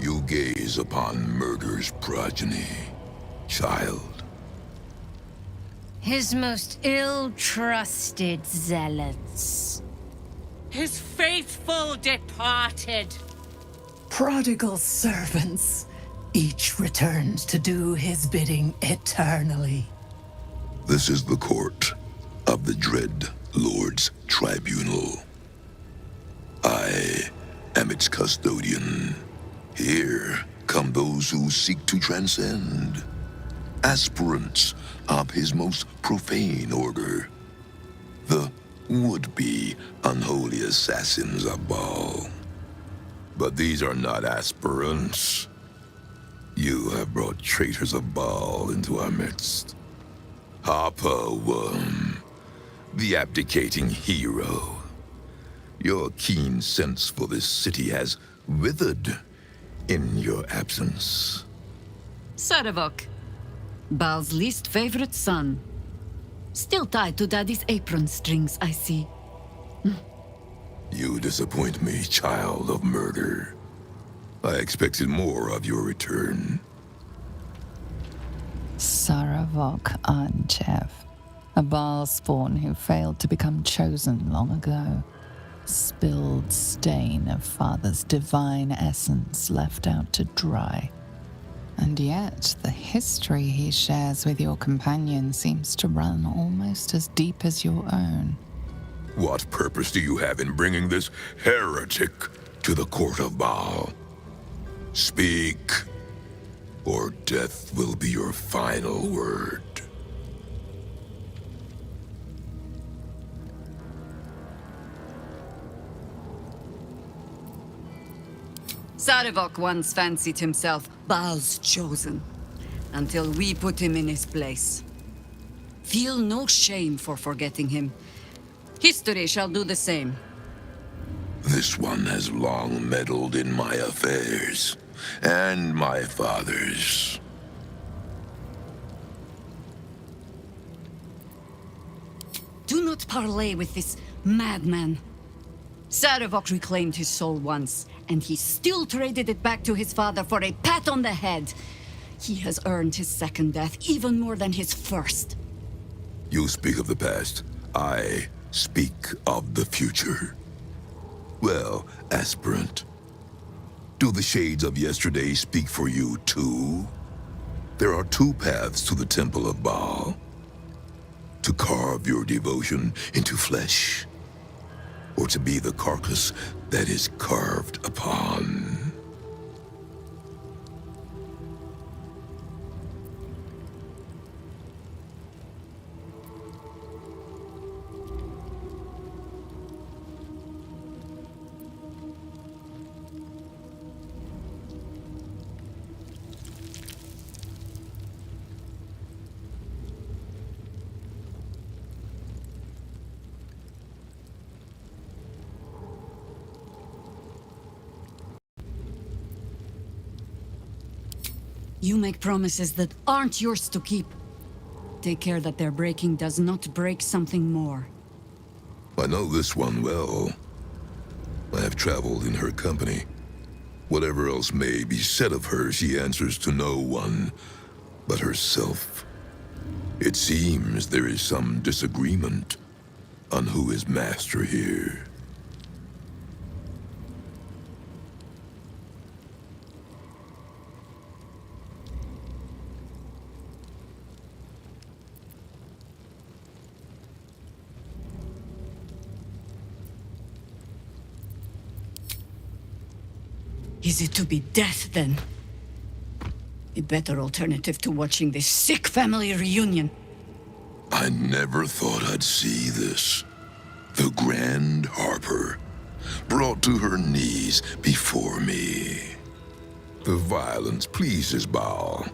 you gaze upon murder's progeny, child? His most ill-trusted zealots. His faithful departed. Prodigal servants. Each returns to do his bidding eternally. This is the court of the Dread Lord's Tribunal. I am its custodian. Here come those who seek to transcend, aspirants of his most profane order, the would-be unholy assassins of Baal. But these are not aspirants. You have brought traitors of Baal into our midst. Harper Worm, the abdicating hero. Your keen sense for this city has withered in your absence. Sarevok, Baal's least favorite son. Still tied to Daddy's apron strings, I see. You disappoint me, child of murder. I expected more of your return. Sarevok Anchev, a Baal spawn who failed to become chosen long ago. Spilled stain of Father's divine essence left out to dry. And yet, the history he shares with your companion seems to run almost as deep as your own. What purpose do you have in bringing this heretic to the court of Baal? Speak, or death will be your final word. Sarevok once fancied himself Baal's chosen, until we put him in his place. Feel no shame for forgetting him. History shall do the same. This one has long meddled in my affairs, and my father's. Do not parley with this madman. Sarevok reclaimed his soul once, and he still traded it back to his father for a pat on the head. He has earned his second death even more than his first. You speak of the past. I speak of the future. Well, aspirant, do the shades of yesterday speak for you too? There are two paths to the Temple of Baal. To carve your devotion into flesh, or to be the carcass that is carved upon. You make promises that aren't yours to keep. Take care that their breaking does not break something more. I know this one well. I have traveled in her company. Whatever else may be said of her, she answers to no one but herself. It seems there is some disagreement on who is master here. Is it to be death, then? A better alternative to watching this sick family reunion. I never thought I'd see this. The Grand Harper, brought to her knees before me. The violence pleases Baal.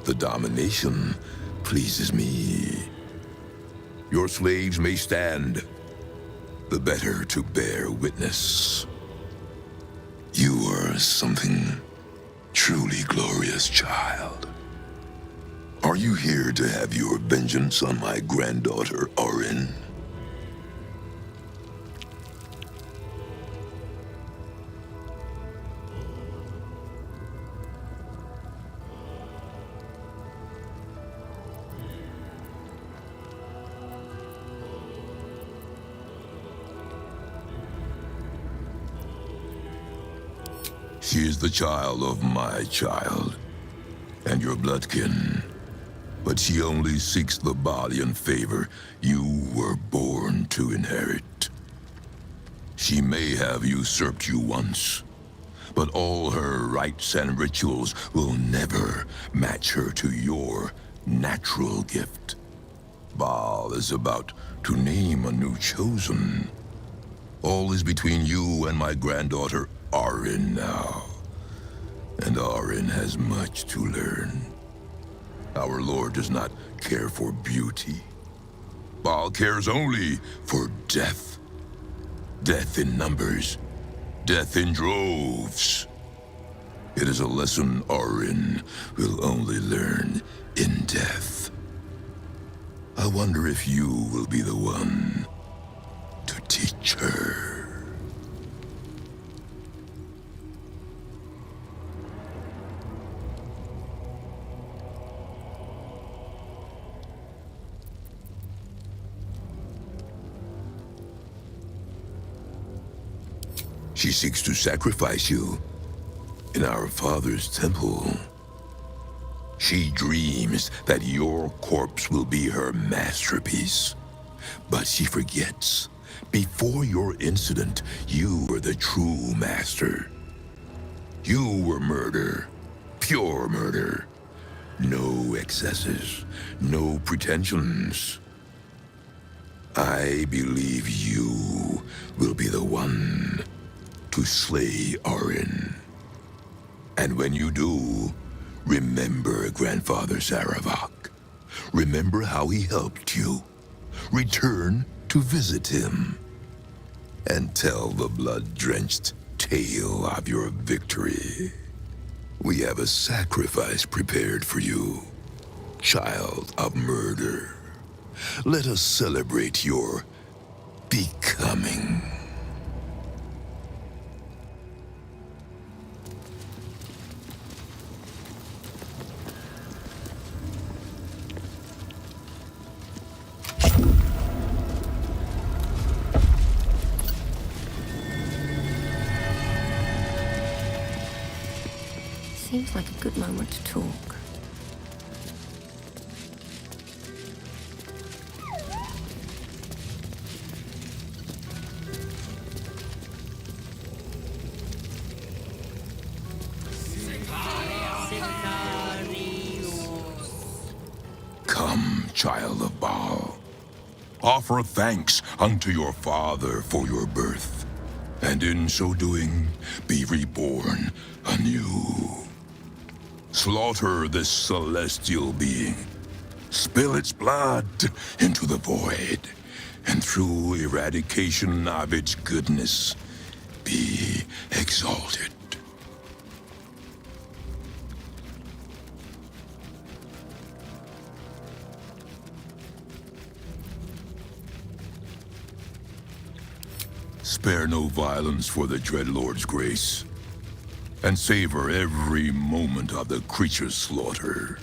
The domination pleases me. Your slaves may stand, the better to bear witness. You are something truly glorious, child. Are you here to have your vengeance on my granddaughter, Orin? She is the child of my child, and your bloodkin. But she only seeks the body and favor you were born to inherit. She may have usurped you once, but all her rites and rituals will never match her to your natural gift. Baal is about to name a new chosen. All is between you and my granddaughter, Arin, now. And Arin has much to learn. Our Lord does not care for beauty. Baal cares only for death. Death in numbers. Death in droves. It is a lesson Arin will only learn in death. I wonder if you will be the one to teach her. She seeks to sacrifice you in our father's temple. She dreams that your corpse will be her masterpiece. But she forgets, before your incident, you were the true master. You were murder, pure murder. No excesses, no pretensions. I believe you will be the one to slay Arin. And when you do, remember Grandfather Sarevok. Remember how he helped you. Return to visit him. And tell the blood-drenched tale of your victory. We have a sacrifice prepared for you, child of murder. Let us celebrate your becoming. Seems like a good moment to talk. Come, child of Baal. Offer thanks unto your father for your birth, and in so doing, be reborn anew. Slaughter this celestial being. Spill its blood into the void, and through eradication of its goodness, be exalted. Spare no violence for the Dreadlord's grace, and savor every moment of the creature's slaughter.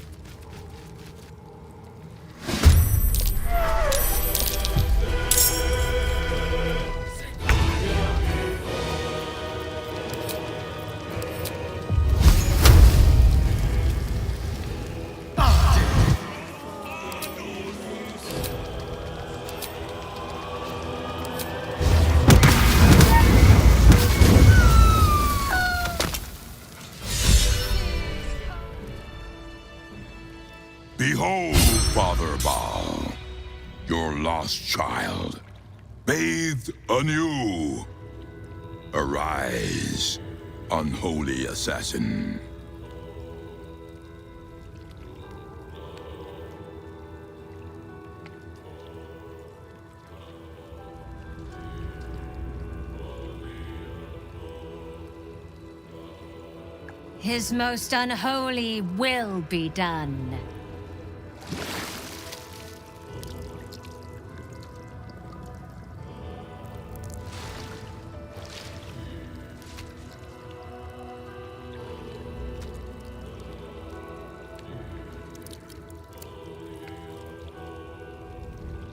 Behold, Father Baal, your lost child, bathed anew. Arise, unholy assassin. His most unholy will be done.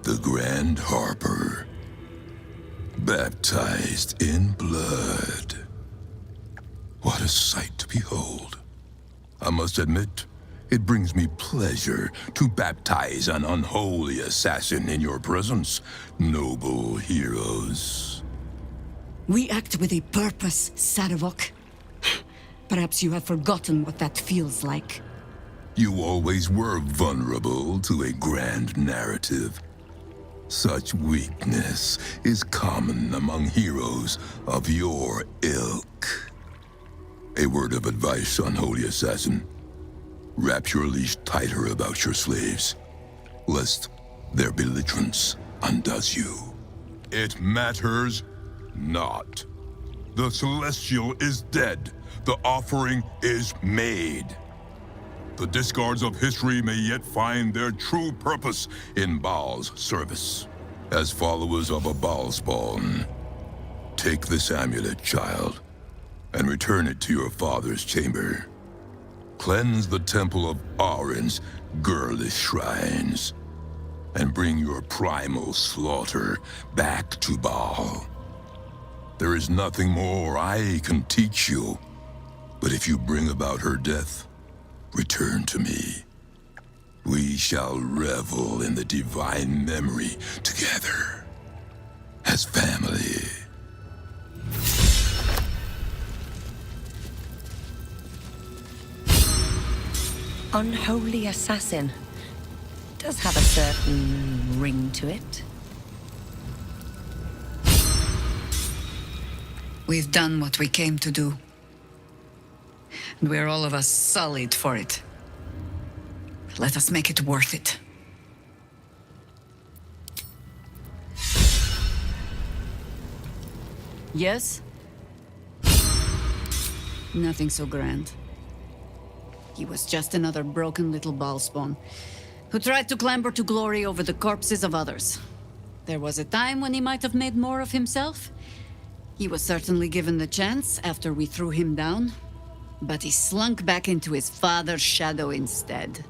The Grand Harper, baptized in blood. What a sight to behold. I must admit, it brings me pleasure to baptize an unholy assassin in your presence, noble heroes. We act with a purpose, Sarevok. Perhaps you have forgotten what that feels like. You always were vulnerable to a grand narrative. Such weakness is common among heroes of your ilk. A word of advice, unholy assassin. Wrap your leash tighter about your slaves, lest their belligerence undoes you. It matters not. The Celestial is dead. The offering is made. The discards of history may yet find their true purpose in Baal's service. As followers of a Baal spawn, take this amulet, child, and return it to your father's chamber. Cleanse the temple of Arin's girlish shrines, and bring your primal slaughter back to Baal. There is nothing more I can teach you, but if you bring about her death, return to me. We shall revel in the divine memory together, as family. Unholy assassin. Does have a certain ring to it. We've done what we came to do. And we're all of us sullied for it. Let us make it worth it. Yes? Nothing so grand. He was just another broken little ballspawn who tried to clamber to glory over the corpses of others. There was a time when he might have made more of himself. He was certainly given the chance after we threw him down, but he slunk back into his father's shadow instead.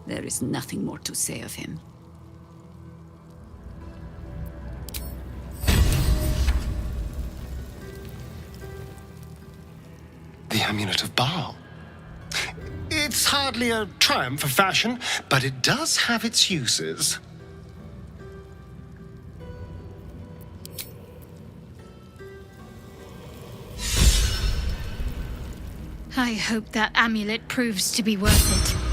There is nothing more to say of him. The Amulet of Baal. It's hardly a triumph of fashion, but it does have its uses. I hope that amulet proves to be worth it.